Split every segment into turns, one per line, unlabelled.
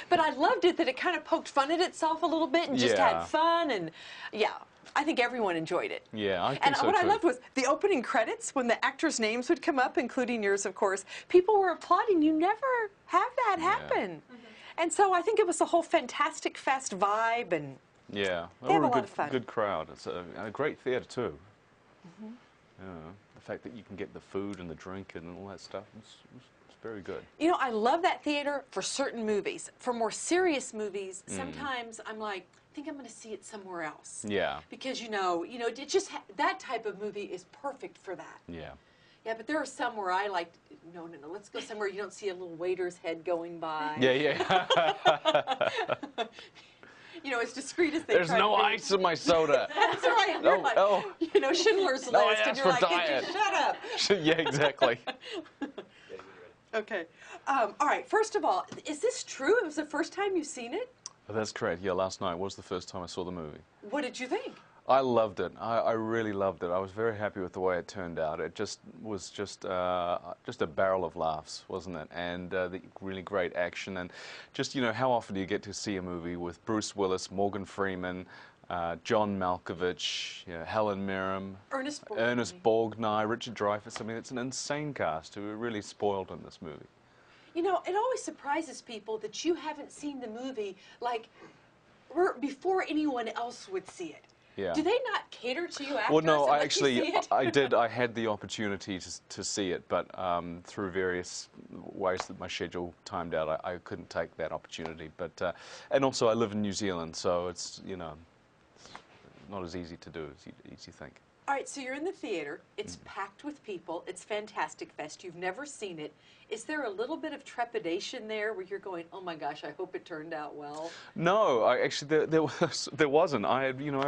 But I loved it that it kind of poked fun at itself a little bit and just had fun, and yeah. I think everyone enjoyed it.
Yeah, I think
and
so
what
too.
I loved was the opening credits, when the actors' names would come up, including yours, of course. People were applauding. You never have that happen. And so I think it was a whole Fantastic Fest vibe, and
yeah,
they have a lot of fun.
Good crowd. It's a great theatre too. Yeah, the fact that you can get the food and the drink and all that stuff, it's very good.
You know, I love that theater for certain movies. For more serious movies, sometimes I'm like, I think I'm going to see it somewhere else.
Yeah.
Because you know, it just that type of movie is perfect for that.
Yeah.
Yeah, but there are some where I like, no, let's go somewhere you don't see a little waiter's head going by.
Yeah, yeah.
You know, as discreet as they
There's
try
no
to be.
ice in my soda.
That's right. You're like, you know, Schindler's List,
No,
and
that's
you're
for
like,
diet.
shut up.
Yeah, exactly.
Okay. All right. First of all, is this true? It was the first time you've seen it?
That's correct. Yeah, last night was the first time I saw the movie.
What did you think?
I loved it. I really loved it. I was very happy with the way it turned out. It was just a barrel of laughs, wasn't it? And the really great action, and just, you know, how often do you get to see a movie with Bruce Willis, Morgan Freeman, John Malkovich, you know, Helen Mirren, Ernest Borgnine, Richard Dreyfuss. I mean, it's an insane cast who were really spoiled in this movie.
You know, it always surprises people that you haven't seen the movie like before anyone else would see it.
Yeah.
Do they not cater to you after?
Well, no,
I actually,
I did. I had the opportunity to see it, but through various ways that my schedule timed out, I couldn't take that opportunity. But and also, I live in New Zealand, so it's, you know, not as easy to do as you think.
All right, so you're in the theater. It's packed with people. It's Fantastic Fest. You've never seen it. Is there a little bit of trepidation there where you're going, oh my gosh, I hope it turned out well?
No, actually there wasn't. I had, you know,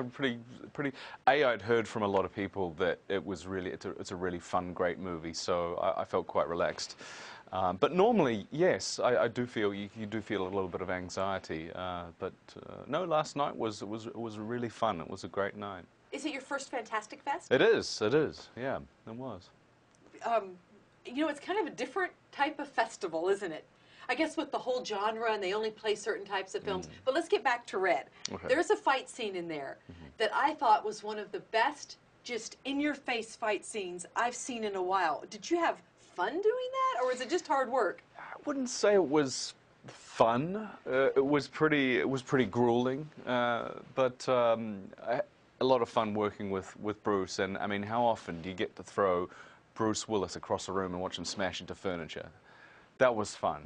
I'd heard from a lot of people that it was really, it's a really fun, great movie. So I felt quite relaxed. But normally, yes, I do feel you do feel a little bit of anxiety. But no, last night was really fun. It was a great night.
Is it your first Fantastic Fest?
It is. It is. Yeah, it was.
You know, it's kind of a different type of festival, isn't it? I guess with the whole genre, and they only play certain types of films. But let's get back to Red. Okay. There's a fight scene in there that I thought was one of the best, just in-your-face fight scenes I've seen in a while. Did you have fun doing that, or was it just hard work?
I wouldn't say it was fun. It was pretty grueling, but a lot of fun working with Bruce. And I mean, how often do you get to throw Bruce Willis across the room and watch him smash into furniture? That was fun.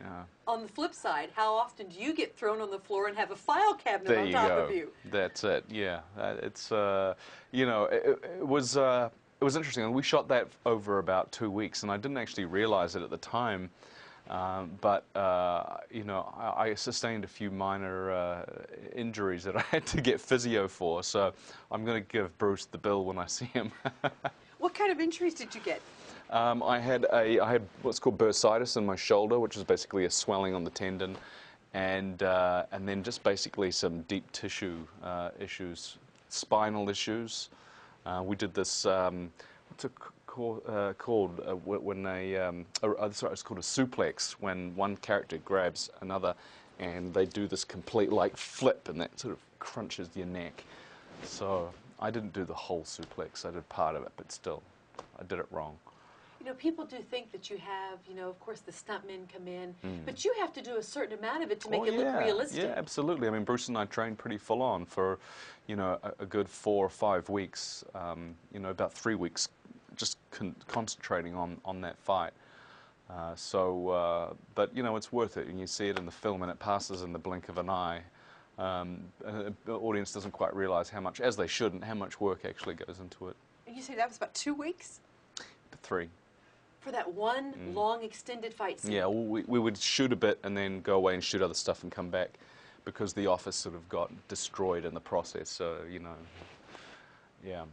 Yeah. On
the flip side, how often do you get thrown on the floor and have a file cabinet on top of you?
That's it. Yeah, it's you know, it was interesting. We shot that over about 2 weeks, and I didn't actually realize it at the time. But you know, I sustained a few minor injuries that I had to get physio for. So I'm going to give Bruce the bill when I see him.
What kind of injuries did you get?
I had what's called bursitis in my shoulder, which is basically a swelling on the tendon, and then just basically some deep tissue issues, spinal issues. We did this. What's it called? When sorry, it's called a suplex. When one character grabs another, and they do this complete like flip, and that sort of crunches your neck. So I didn't do the whole suplex. I did part of it, but still, I did it wrong.
You know, people do think that you have, you know, of course the stuntmen come in, but you have to do a certain amount of it to make it look realistic.
Yeah, absolutely. I mean, Bruce and I trained pretty full on for, you know, a good 4 or 5 weeks, you know, about 3 weeks, just concentrating on that fight. But, you know, it's worth it, and you see it in the film, and it passes in the blink of an eye. The audience doesn't quite realize how much, as they shouldn't, how much work actually goes into it.
And you say that was about 2 weeks?
3.
For that one long extended fight scene?
Yeah, well, we would shoot a bit and then go away and shoot other stuff and come back, because the office sort of got destroyed in the process, so, you know, yeah.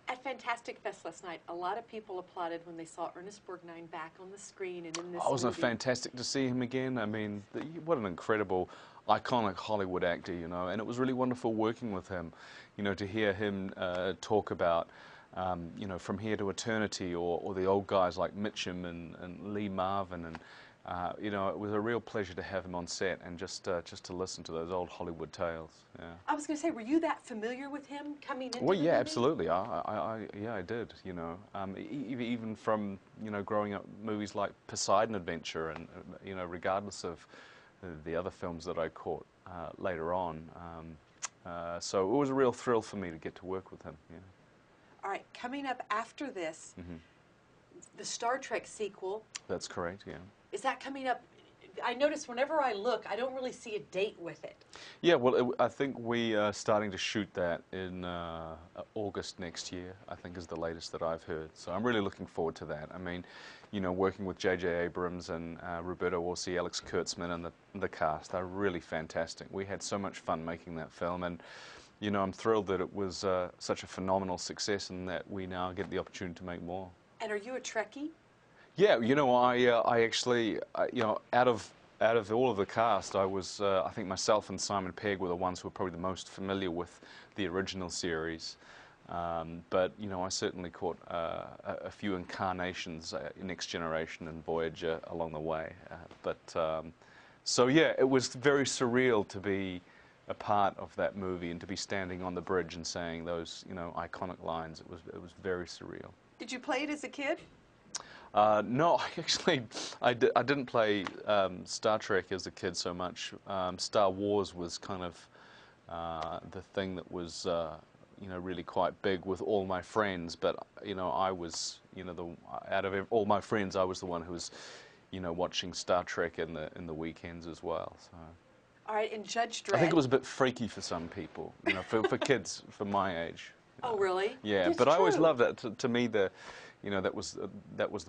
At Fantastic Fest last night, a lot of people applauded when they saw Ernest Borgnine back on the screen and in this
Wasn't it
movie.
fantastic to see him again? I mean, what an incredible, iconic Hollywood actor, you know, and it was really wonderful working with him, you know, to hear him talk about, you know, From Here to Eternity, or the old guys like Mitchum and Lee Marvin, and you know, it was a real pleasure to have him on set and just to listen to those old Hollywood tales. Yeah.
I was going to say, were you that familiar with him coming into
Well,
the
yeah,
movie?
absolutely. Yeah, I did. You know, even from growing up, movies like Poseidon Adventure, and you know, regardless of the other films that I caught later on. So it was a real thrill for me to get to work with him. Yeah.
All right, coming up after this, the Star Trek sequel.
That's correct. Yeah.
Is that coming up? I notice whenever I look, I don't really see a date with it.
Yeah, well, I think we are starting to shoot that in August next year, I think is the latest that I've heard. So I'm really looking forward to that. I mean, you know, working with J.J. Abrams and Roberto Orci, Alex Kurtzman, and the cast, they're really fantastic. We had so much fun making that film, and, you know, I'm thrilled that it was such a phenomenal success and that we now get the opportunity to make more.
And are you a Trekkie?
Yeah, you know, I actually, you know, out of all of the cast, I think myself and Simon Pegg were the ones who were probably the most familiar with the original series. But, you know, I certainly caught a few incarnations, Next Generation and Voyager along the way. So yeah, it was very surreal to be a part of that movie and to be standing on the bridge and saying those, you know, iconic lines. It was very surreal.
Did you play it as a kid?
No, I didn't play Star Trek as a kid so much. Star Wars was kind of the thing that was, you know, really quite big with all my friends. But you know, I was, you know, out of all my friends, I was the one who was, you know, watching Star Trek in the weekends as well. So.
All right, and Judge Dredd.
I think it was a bit freaky for some people, you know, for kids for my age.
Oh, really?
Yeah,
It's
but
true.
I always loved that. To me, you know, that was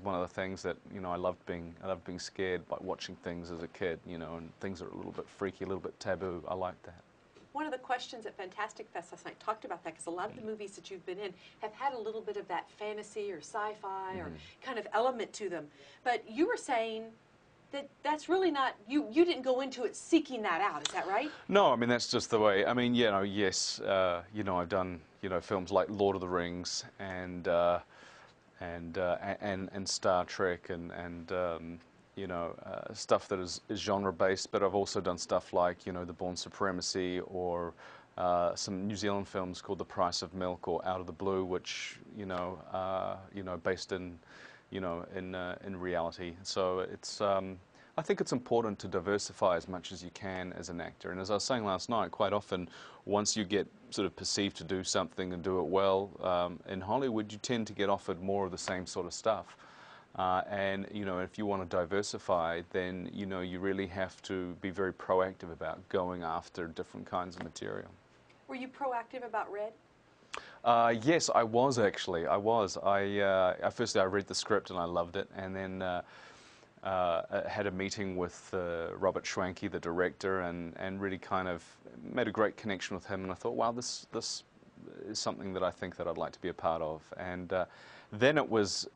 one of the things that, you know, I loved being scared by watching things as a kid, you know, and things that are a little bit freaky, a little bit taboo. I liked that.
One of the questions at Fantastic Fest last night talked about that, because a lot of the movies that you've been in have had a little bit of that fantasy or sci-fi or kind of element to them. But you were saying that that's really not, you didn't go into it seeking that out, is that right?
No, I mean, that's just the way. I mean, you know, yes, you know, I've done, you know, films like Lord of the Rings and Star Trek and you know, stuff that is genre-based, but I've also done stuff like, you know, The Bourne Supremacy, or some New Zealand films called The Price of Milk or Out of the Blue, which, you know, based in, you know, in reality. So it's, I think it's important to diversify as much as you can as an actor. And as I was saying last night, quite often, once you get sort of perceived to do something and do it well, in Hollywood, you tend to get offered more of the same sort of stuff. And, you know, if you want to diversify, then, you know, you really have to be very proactive about going after different kinds of material.
Were you proactive about Red?
Yes, I was actually. I was. Firstly, I read the script and I loved it, and then had a meeting with Robert Schwanke, the director, and really kind of made a great connection with him. And I thought, wow, this is something that I think that I'd like to be a part of. And then it was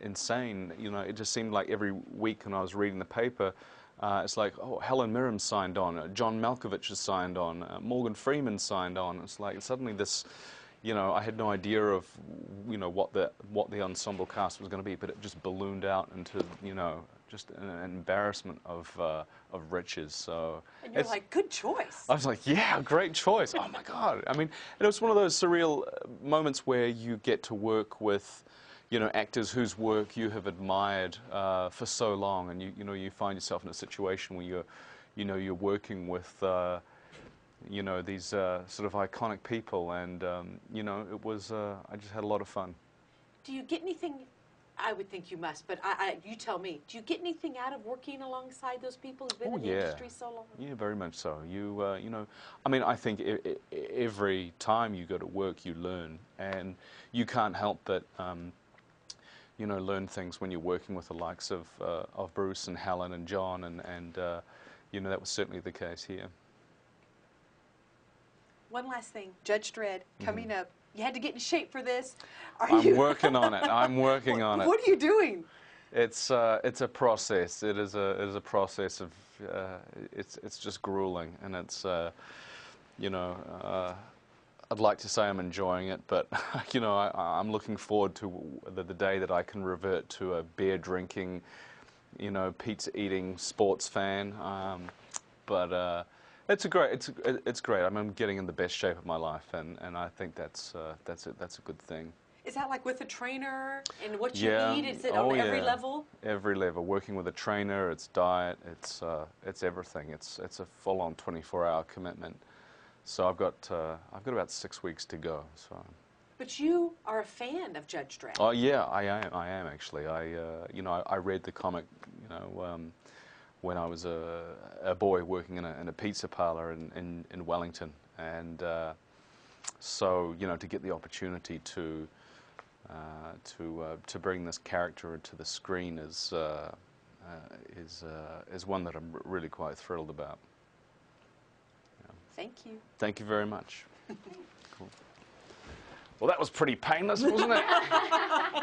insane. You know, it just seemed like every week when I was reading the paper, it's like, oh, Helen Mirren's signed on, John Malkovich has signed on, Morgan Freeman signed on. It's like suddenly this, you know, I had no idea of, you know, what the ensemble cast was going to be, but it just ballooned out into, you know, just an embarrassment of riches. So
and you're like, good choice.
I was like, yeah, great choice. Oh my God. I mean, it was one of those surreal moments where you get to work with, you know, actors whose work you have admired for so long, and you know, you find yourself in a situation where you're working with you know, these sort of iconic people, and you know, it was I just had a lot of fun.
Do you get anything? I would think you must, but you tell me. Do you get anything out of working alongside those people who've been in the industry so long?
Yeah, very much so. You know, I mean, I think every time you go to work, you learn, and you can't help but you know, learn things when you're working with the likes of Bruce and Helen and John, and you know, that was certainly the case here.
One last thing, Judge Dredd coming up. You had to get in shape for this.
I'm working on it. I'm working on it.
What are you doing?
It's a process. It is a process of it's just grueling, and it's you know, I'd like to say I'm enjoying it, but you know, I'm looking forward to the day that I can revert to a beer drinking, you know, pizza-eating sports fan. But it's great. I mean, I'm getting in the best shape of my life, and I think that's a good thing.
Is that like with a trainer and what you
Yeah.
eat? Is it on every
yeah.
level?
Every level. Working with a trainer, it's diet, it's everything. It's a full-on 24-hour commitment. So I've got about 6 weeks to go. So.
But you are a fan of Judge Dredd.
Oh yeah, I am actually. You know, I read the comic, you know, when I was a boy working in a pizza parlor in Wellington, and so you know, to get the opportunity to bring this character to the screen is one that I'm really quite thrilled about. Yeah.
Thank you.
Thank you very much. Cool. Well, that was pretty painless, wasn't it?